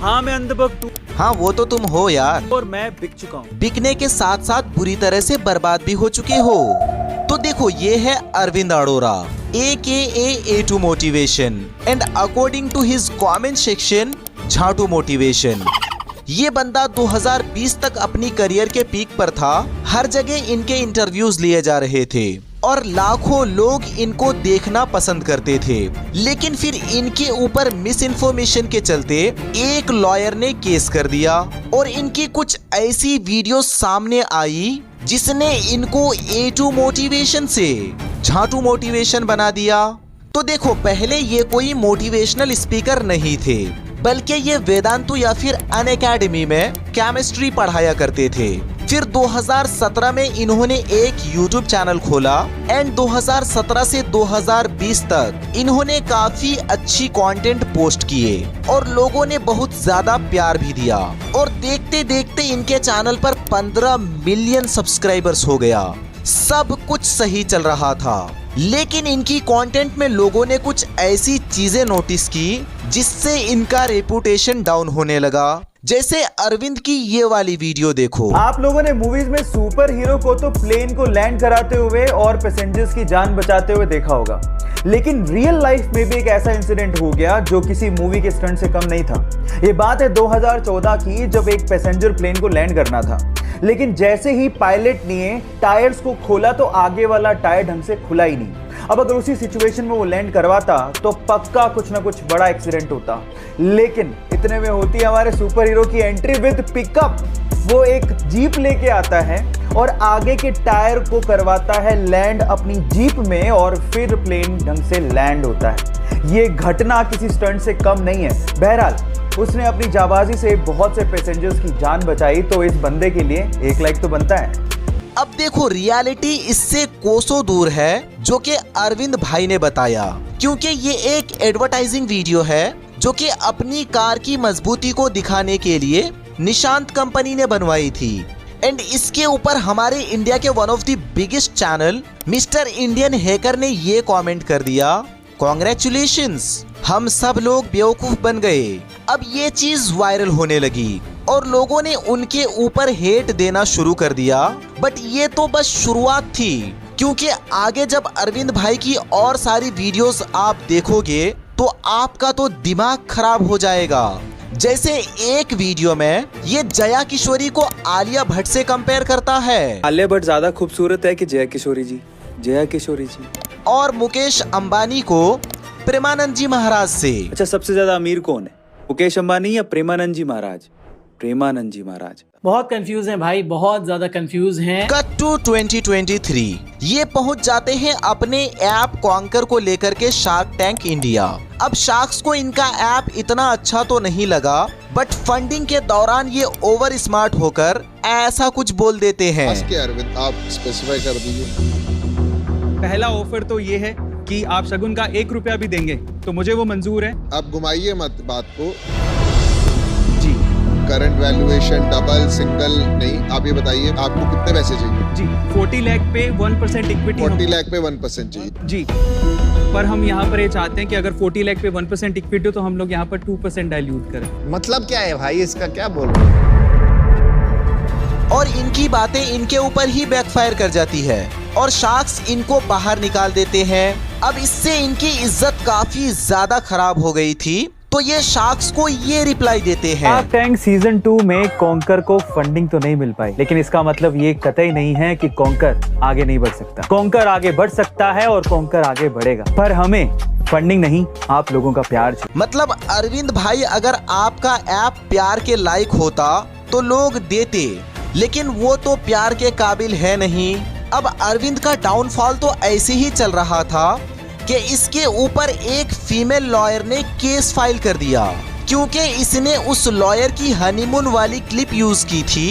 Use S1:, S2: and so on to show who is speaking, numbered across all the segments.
S1: हाँ मैं अंधभक्त हूँ।
S2: हाँ वो तो तुम हो यार,
S1: और मैं बिक चुका हूँ।
S2: बिकने के साथ साथ बुरी तरह से बर्बाद भी हो चुके हो। तो देखो ये है Arvind Arora AKA A2 motivation and according to his comment section झाटू मोटिवेशन। ये बंदा 2020 तक अपनी करियर के पीक पर था। हर जगह इनके इंटरव्यूज लिए जा रहे थे और लाखों लोग इनको देखना पसंद करते थे। लेकिन फिर इनके ऊपर मिस इन्फॉर्मेशन के चलते एक लॉयर ने केस कर दिया और इनकी कुछ ऐसी वीडियो सामने आई जिसने इनको A2 मोटिवेशन से झाटू मोटिवेशन बना दिया। तो देखो पहले ये कोई मोटिवेशनल स्पीकर नहीं थे, बल्कि ये वेदांतु या फिर अनअकैडमी में केमिस्ट्री पढ़ाया करते थे। फिर 2017 में इन्होंने एक YouTube चैनल खोला एंड 2017 से 2020 तक इन्होंने काफी अच्छी कंटेंट पोस्ट किए और लोगों ने बहुत ज्यादा प्यार भी दिया और देखते देखते इनके चैनल पर 15 मिलियन सब्सक्राइबर्स हो गया। सब कुछ सही चल रहा था, लेकिन इनकी कंटेंट में लोगों ने कुछ ऐसी चीजें नोटिस की जिससे इनका रेपुटेशन डाउन होने लगा। जैसे अरविंद की ये वाली वीडियो देखो।
S1: आप लोगों ने मूवीज में सुपर हीरो को तो प्लेन को लैंड कराते हुए और पैसेंजर्स की जान बचाते हुए देखा होगा, लेकिन रियल लाइफ में भी एक ऐसा इंसिडेंट हो गया जो किसी मूवी के स्टंट से कम नहीं था। ये बात है 2014 की, जब एक पैसेंजर प्लेन को लैंड करना था, लेकिन जैसे ही पायलट ने टायर्स को खोला तो आगे वाला टायर ढंग से खुला ही नहीं। अब अगर उसी सिचुएशन में वो लैंड करवाता तो पक्का कुछ ना कुछ बड़ा एक्सीडेंट होता, लेकिन इतने में होती है हमारे सुपर हीरो की एंट्री विद पिकअप। वो एक जीप लेके आता है और आगे के टायर को करवाता है लैंड अपनी जीप में और फिर प्लेन ढंग से लैंड होता है। ये घटना किसी स्टंट से कम नहीं है। बहरहाल उसने अपनी जाबाजी से बहुत से पैसेंजर्स की जान बचाई, तो इस बंदे के लिए 1 लाइक तो बनता है।
S2: अब देखो रियलिटी इससे कोसों दूर है जो कि अरविंद भाई ने बताया, क्योंकि ये एक एडवर्टाइजिंग वीडियो है जो कि अपनी कार की मजबूती को दिखाने के लिए निशांत कंपनी ने बनवाई थी। एंड इसके ऊपर हमारे इंडिया के one of the biggest channel mister Indian hacker ने ये कमेंट कर दिया, कॉन्ग्रेचुलेशंस, हम सब लोग बेवकूफ बन गए। अब ये चीज वायरल होने लगी और लोगों ने उनके ऊपर हेट देना शुरू कर दिया। बट ये तो बस शुरुआत थी, क्योंकि आगे जब अरविंद भाई की और सारी वीडियोस आप देखोगे तो आपका तो दिमाग खराब हो जाएगा। जैसे एक वीडियो में ये जया किशोरी को आलिया भट्ट से कंपेयर करता है।
S1: आलिया भट्ट ज्यादा खूबसूरत है कि जया किशोरी जी? जया किशोरी जी।
S2: और मुकेश अंबानी को प्रेमानंद जी महाराज से।
S1: अच्छा, सबसे ज्यादा अमीर कौन है, मुकेश अंबानी या प्रेमानंद जी महाराज? प्रेमानंद जी महाराज।
S3: बहुत कंफ्यूज हैं भाई, बहुत ज्यादा कंफ्यूज हैं।
S2: कट टू 2023, ये पहुंच जाते हैं अपने ऐप कॉन्कर को लेकर के शार्क टैंक इंडिया। अब शार्क्स को इनका ऐप इतना अच्छा तो नहीं लगा, बट फंडिंग के दौरान ये ओवर स्मार्ट होकर ऐसा कुछ बोल देते हैं।
S4: अरविंद आप स्पेसिफाई कर दीजिए।
S5: पहला ऑफर तो ये है कि आप शगुन का 1 रुपया भी देंगे तो मुझे वो मंजूर है।
S4: आप घुमाइए मत बात को।
S5: जी
S4: करंट वैल्यूएशन डबल सिंगल नहीं, आप ये बताइए आपको कितने पैसे चाहिए?
S5: जी 40 लाख पे 1% इक्विटी।
S4: 40 लाख पे 1% चाहिए
S5: जी, पर हम यहाँ पर ये चाहते हैं कि अगर 40 लाख पे 1% इक्विटी हो तो हम लोग यहाँ पर 2% डाइल्यूट करें।
S4: मतलब क्या है भाई, इसका क्या बोल रहे हैं?
S2: और इनकी बातें इनके ऊपर ही बैकफायर कर जाती है और शार्क्स इनको बाहर निकाल देते हैं। अब इससे इनकी इज्जत काफी ज्यादा खराब हो गई थी, तो ये शार्क्स को ये रिप्लाई देते हैं।
S1: शार्क टैंक सीजन 2 में कॉन्कर को फंडिंग तो नहीं मिल पाई, लेकिन इसका मतलब ये कतई नहीं है कि कॉन्कर आगे नहीं बढ़ सकता। कॉन्कर आगे बढ़ सकता है और कॉन्कर आगे बढ़ेगा, पर हमें फंडिंग नहीं, आप लोगों का प्यार चाहिए।
S2: मतलब अरविंद भाई, अगर आपका ऐप प्यार के लायक होता तो लोग देते, लेकिन वो तो प्यार के काबिल है नहीं। अब अरविंद का डाउनफॉल तो ऐसे ही चल रहा था कि इसके ऊपर एक फीमेल लॉयर ने केस फाइल कर दिया, क्योंकि इसने उस लॉयर की हनीमून वाली क्लिप यूज की थी,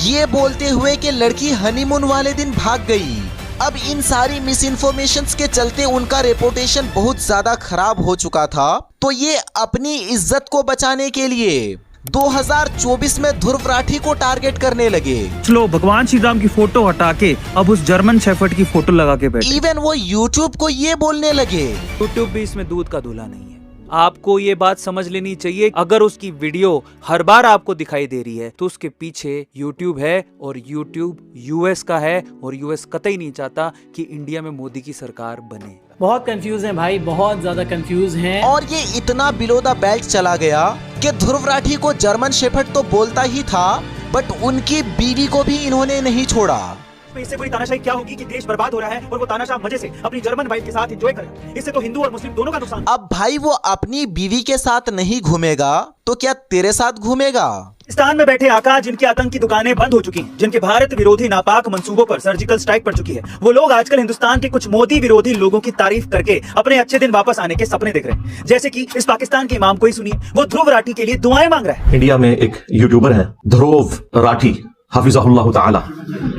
S2: ये बोलते हुए कि लड़की हनीमून वाले दिन भाग गई। अब इन सारी मिस इन्फॉर्मेशंस के चलते उनका रेपुटेशन बहुत ज्यादा खराब हो चुका था, तो ये अपनी इज्जत को बचाने के लिए 2024 में ध्रुव राठी को टारगेट करने लगे।
S5: चलो भगवान श्री राम की फोटो हटा के अब उस जर्मन शेफर्ड की फोटो लगा के बैठे।
S2: इवन वो YouTube को ये बोलने लगे,
S1: यूट्यूब भी इसमें दूध का दूल्हा नहीं है,
S6: आपको ये बात समझ लेनी चाहिए, अगर उसकी वीडियो हर बार आपको दिखाई दे रही है तो उसके पीछे YouTube है और YouTube US का है और US कतई नहीं चाहता कि इंडिया में मोदी की सरकार बने।
S3: बहुत कंफ्यूज हैं भाई, बहुत ज्यादा कंफ्यूज हैं।
S2: और ये इतना बिलो द बेल्ट चला गया कि ध्रुव राठी को जर्मन शेफर्ड तो बोलता ही था, बट उनकी बीवी को भी इन्होंने नहीं छोड़ा।
S7: इससे कोई तानाशाही क्या होगी कि देश बर्बाद हो रहा है और वो तानाशाह मजे से अपनी जर्मन वाइफ के साथ एंजॉय कर रहा है। इससे तो हिंदू और मुस्लिम दोनों का नुकसान।
S2: अब भाई वो अपनी बीवी के साथ नहीं घूमेगा तो क्या तेरे साथ घूमेगा?
S7: पाकिस्तान में बैठे आका जिनकी आतंक की दुकानें बंद हो चुकी, जिनके भारत विरोधी नापाक मंसूबों पर सर्जिकल स्ट्राइक पड़ चुकी है, वो लोग आजकल हिंदुस्तान के कुछ मोदी विरोधी लोगों की तारीफ करके अपने अच्छे दिन वापस आने के सपने देख रहे हैं। जैसे कि इस पाकिस्तान के इमाम को ही सुनिए, वो ध्रुव राठी के लिए दुआएं मांग रहा है।
S8: इंडिया में एक यूट्यूबर है ध्रुव राठी, हाफिज़हुल्लाह ताला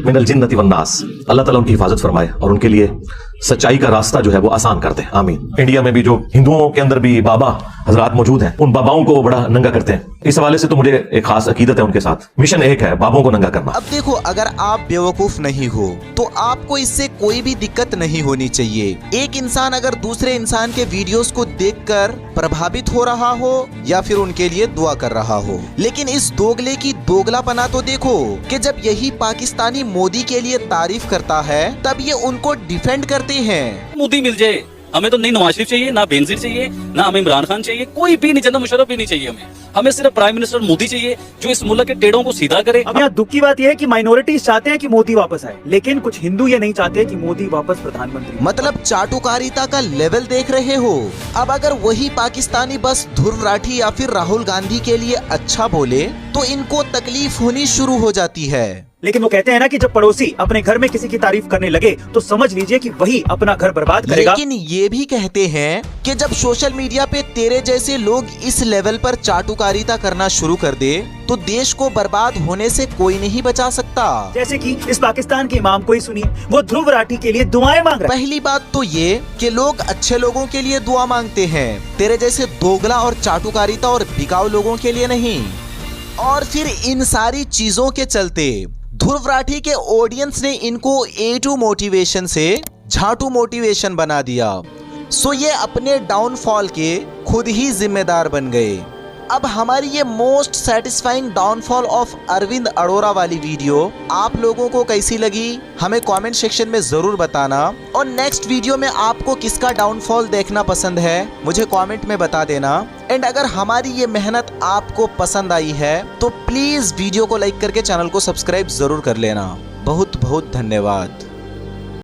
S8: मिनल जिन्नति वन्नास, अल्लाह ताला उनकी हिफाजत फरमाए और उनके लिए सच्चाई का रास्ता जो है वो आसान कर दे, आमीन। इंडिया में भी जो हिंदुओं के अंदर भी बाबा हजरात मौजूद हैं, उन बाबाओं को बड़ा नंगा करते हैं। इस हवाले से तो मुझे एक खास अकीदत है उनके साथ। मिशन एक है, बाबों को नंगा करना।
S2: अब देखो, अगर आप बेवकूफ नहीं हो तो आपको इससे कोई भी दिक्कत नहीं होनी चाहिए। एक इंसान अगर दूसरे इंसान के वीडियोस को देखकर प्रभावित हो रहा हो या फिर उनके लिए दुआ कर रहा हो, लेकिन इस दोगले की दोगलापना तो देखो कि जब यही पाकिस्तानी मोदी के लिए तारीफ करता है तब ये उनको डिफेंड करते हैं।
S9: मोदी मिल जाए, हमें तो नहीं नवाज शरीफ चाहिए, ना बेनजीर चाहिए, ना हमें इमरान खान चाहिए, कोई भी नहीं चाहिए, मुशर्रफ भी नहीं चाहिए। हमें सिर्फ प्राइम मिनिस्टर मोदी चाहिए जो इस मुल्क के टेढ़ों को सीधा करे।
S7: अब यहाँ दुख की बात यह है कि माइनॉरिटीज चाहते हैं कि मोदी वापस आए, लेकिन कुछ हिंदू ये नहीं चाहते कि मोदी वापस प्रधानमंत्री।
S2: मतलब चाटुकारिता का लेवल देख रहे हो। अब अगर वही पाकिस्तानी बस ध्रुव राठी या फिर राहुल गांधी के लिए अच्छा बोले तो इनको तकलीफ होनी शुरू हो जाती है।
S7: लेकिन वो कहते हैं ना कि जब पड़ोसी अपने घर में किसी की तारीफ करने लगे तो समझ लीजिए कि वही अपना घर बर्बाद करेगा।
S2: लेकिन ये भी कहते हैं कि जब सोशल मीडिया पे तेरे जैसे लोग इस लेवल पर चाटुकारिता करना शुरू कर दे तो देश को बर्बाद होने से कोई नहीं बचा सकता।
S7: जैसे कि इस पाकिस्तान के इमाम को ही सुनिए, वो ध्रुव राठी के लिए दुआएं मांग रहा है।
S2: पहली बात तो ये कि लोग अच्छे लोगों के लिए दुआ मांगते हैं, तेरे जैसे दोगला और चाटुकारिता और बिकाऊ लोगों के लिए नहीं। और फिर इन सारी चीजों के चलते ध्रुव राठी के ऑडियंस ने इनको A2 मोटिवेशन से झाटू मोटिवेशन बना दिया। सो ये अपने डाउनफॉल के खुद ही जिम्मेदार बन गए। अब हमारी ये most satisfying downfall of Arvind Arora वाली वीडियो आप लोगों को कैसी लगी हमें कमेंट सेक्शन में जरूर बताना, और नेक्स्ट वीडियो में आपको किसका डाउनफॉल देखना पसंद है मुझे कमेंट में बता देना। एंड अगर हमारी ये मेहनत आपको पसंद आई है तो प्लीज वीडियो को लाइक करके चैनल को सब्सक्राइब जरूर कर लेना। बहुत बहुत धन्यवाद।